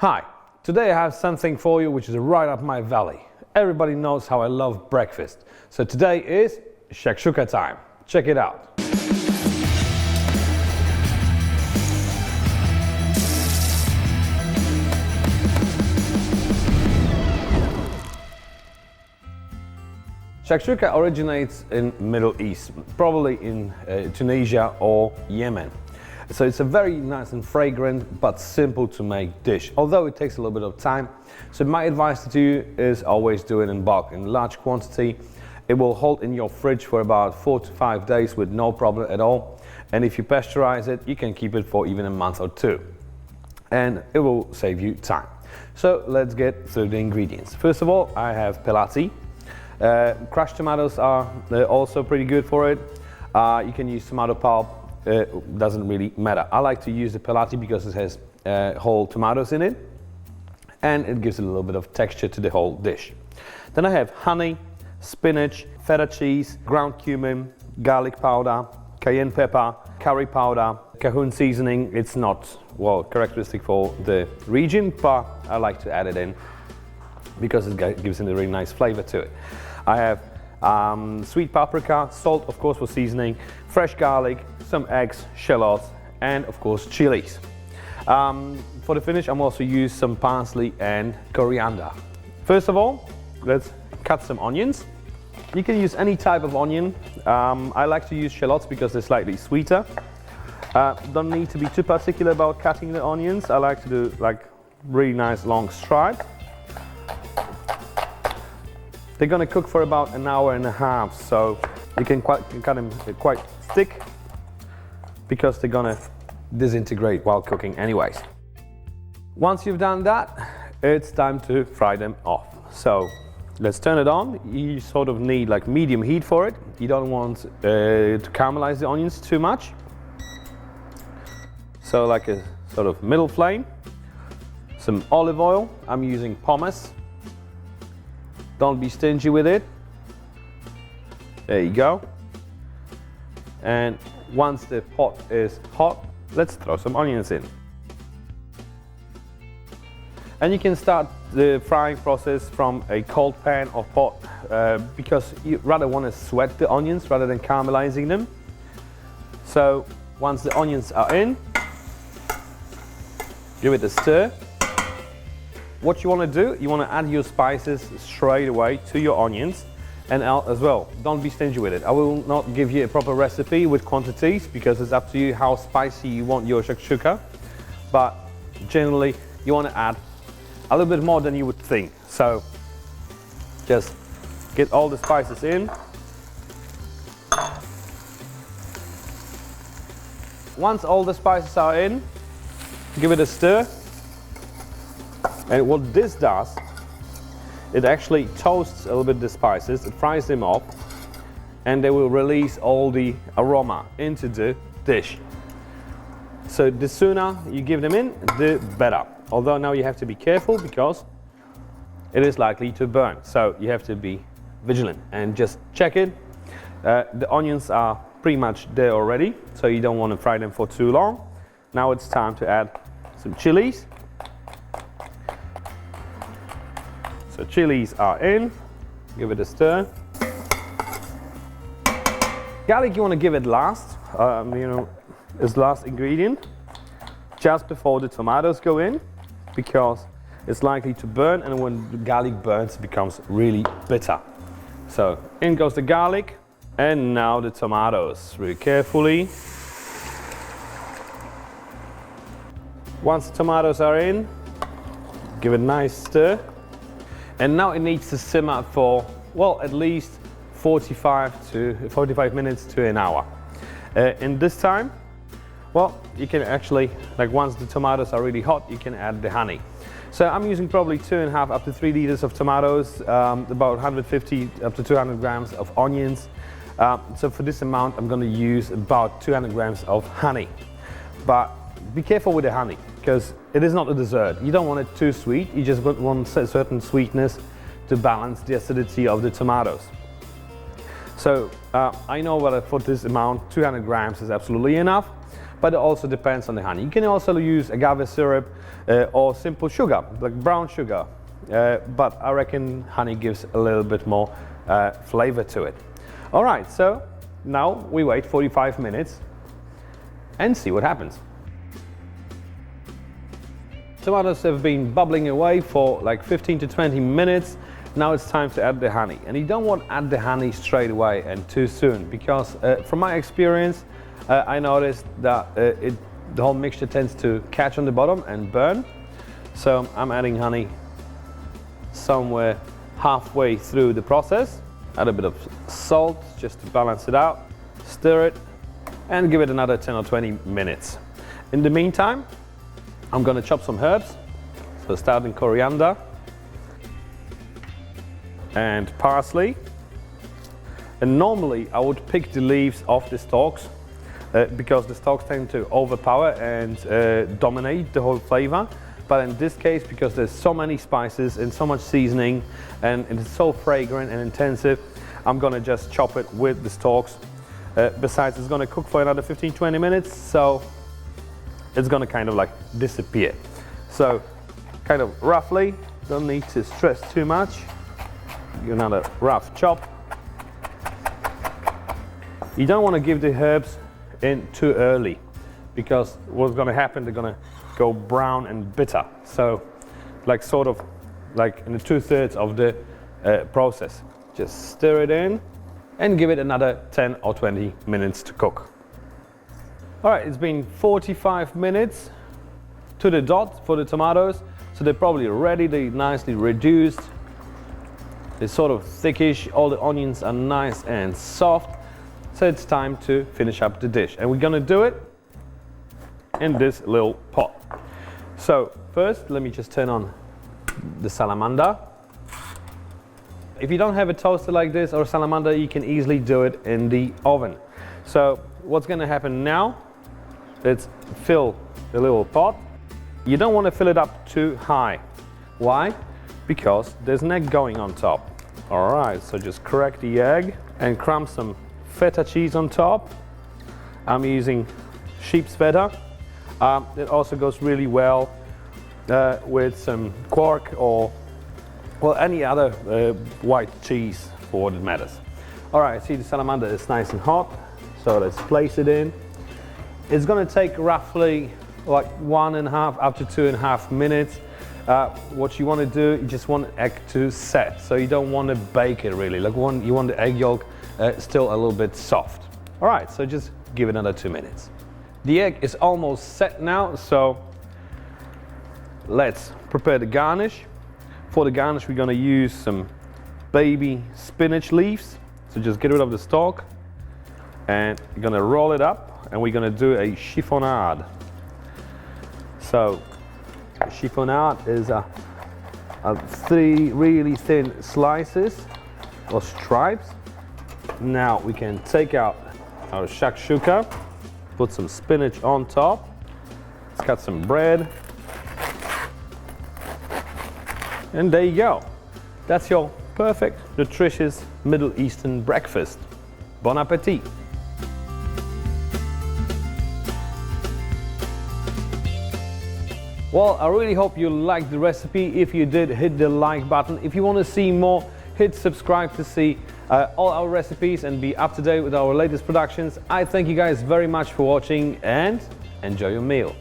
Hi, today I have something for you which is right up my valley. Everybody knows how I love breakfast. So today is SHAKSHUKA time. Check it out. SHAKSHUKA originates in Middle East, probably in Tunisia or Yemen. So it's a very nice and fragrant but simple to make dish, although it takes a little bit of time. So my advice to you is always do it in bulk, in large quantity. It will hold in your fridge for about 4 to 5 days with no problem at all. And if you pasteurize it, you can keep it for even a month or two. And it will save you time. So let's get through the ingredients. First of all, I have pelati. Crushed tomatoes are also pretty good for it. You can use tomato pulp. Doesn't really matter. I like to use the pelati because it has whole tomatoes in it and it gives a little bit of texture to the whole dish. Then I have honey, spinach, feta cheese, ground cumin, garlic powder, cayenne pepper, curry powder, Cajun seasoning. It's not well characteristic for the region, but I like to add it in because it gives it a really nice flavor to it. I have sweet paprika, salt of course for seasoning, fresh garlic, some eggs, shallots, and of course chilies. For the finish I'm also use some parsley and coriander. First of all, let's cut some onions. You can use any type of onion. I like to use shallots because they're slightly sweeter. Don't need to be too particular about cutting the onions. I like to do like really nice long stripes. They're gonna cook for about an hour and a half, so you can cut them quite thick because they're gonna disintegrate while cooking anyways. Once you've done that, it's time to fry them off. So let's turn it on. You sort of need like medium heat for it. You don't want to caramelize the onions too much. So like a sort of middle flame. Some olive oil. I'm using pomace. Don't be stingy with it. There you go. And once the pot is hot, let's throw some onions in. And you can start the frying process from a cold pan or pot because you rather want to sweat the onions rather than caramelizing them. So once the onions are in, give it a stir. What you want to do, you want to add your spices straight away to your onions and out as well. Don't be stingy with it. I will not give you a proper recipe with quantities because it's up to you how spicy you want your shakshuka. But generally, you want to add a little bit more than you would think. So just get all the spices in. Once all the spices are in, give it a stir. And what this does, it actually toasts a little bit the spices, it fries them up, and they will release all the aroma into the dish. So the sooner you give them in, the better. Although now you have to be careful because it is likely to burn. So you have to be vigilant and just check it. The onions are pretty much there already, so you don't want to fry them for too long. Now it's time to add some chilies. So chilies are in, give it a stir. Garlic you want to give it last, as last ingredient, just before the tomatoes go in, because it's likely to burn, and when the garlic burns it becomes really bitter. So in goes the garlic, and now the tomatoes, really carefully. Once the tomatoes are in, give it a nice stir. And now it needs to simmer for, well, at least 45 minutes to an hour. In this time, well, you can actually, like once the tomatoes are really hot, you can add the honey. So I'm using probably 2.5 up to 3 liters of tomatoes, about 150 up to 200 grams of onions. So for this amount, I'm going to use about 200 grams of honey. But be careful with the honey, because it is not a dessert. You don't want it too sweet, you just want a certain sweetness to balance the acidity of the tomatoes. So I know that for this amount, 200 grams is absolutely enough, but it also depends on the honey. You can also use agave syrup or simple sugar, like brown sugar, but I reckon honey gives a little bit more flavor to it. All right, so now we wait 45 minutes and see what happens. Tomatoes have been bubbling away for like 15 to 20 minutes. Now it's time to add the honey. And you don't want to add the honey straight away and too soon, because from my experience, I noticed that the whole mixture tends to catch on the bottom and burn. So I'm adding honey somewhere halfway through the process. Add a bit of salt just to balance it out. Stir it and give it another 10 or 20 minutes. In the meantime, I'm going to chop some herbs. So starting coriander and parsley. And normally I would pick the leaves off the stalks because the stalks tend to overpower and dominate the whole flavor. But in this case, because there's so many spices and so much seasoning and it's so fragrant and intensive, I'm going to just chop it with the stalks. Besides, it's going to cook for another 15-20 minutes, so it's going to kind of like disappear. So kind of roughly, don't need to stress too much. Another rough chop. You don't want to give the herbs in too early, because what's going to happen, they're going to go brown and bitter. So like sort of like in the 2/3 of the process. Just stir it in and give it another 10 or 20 minutes to cook. All right, it's been 45 minutes to the dot for the tomatoes. So they're probably ready, they're nicely reduced. They're sort of thickish, all the onions are nice and soft. So it's time to finish up the dish. And we're gonna do it in this little pot. So first, let me just turn on the salamander. If you don't have a toaster like this or a salamander, you can easily do it in the oven. So what's gonna happen now, let's fill the little pot. You don't want to fill it up too high. Why? Because there's an egg going on top. All right, so just crack the egg and crumb some feta cheese on top. I'm using sheep's feta. It also goes really well with some quark or well, any other white cheese for what it matters. All right, see the salamander is nice and hot, so let's place it in. It's going to take roughly like 1.5 up to 2.5 minutes. What you want to do, you just want the egg to set, so you don't want to bake it really. Like you want the egg yolk still a little bit soft. All right, so just give it another 2 minutes. The egg is almost set now, so let's prepare the garnish. For the garnish, we're going to use some baby spinach leaves. So just get rid of the stalk, and you're going to roll it up, and we're going to do a chiffonade. So chiffonade is 3 really thin slices or stripes. Now we can take out our shakshuka, put some spinach on top. Let's cut some bread. And there you go. That's your perfect, nutritious Middle Eastern breakfast. Bon appetit. Well, I really hope you liked the recipe. If you did, hit the like button. If you want to see more, hit subscribe to see all our recipes and be up to date with our latest productions. I thank you guys very much for watching and enjoy your meal.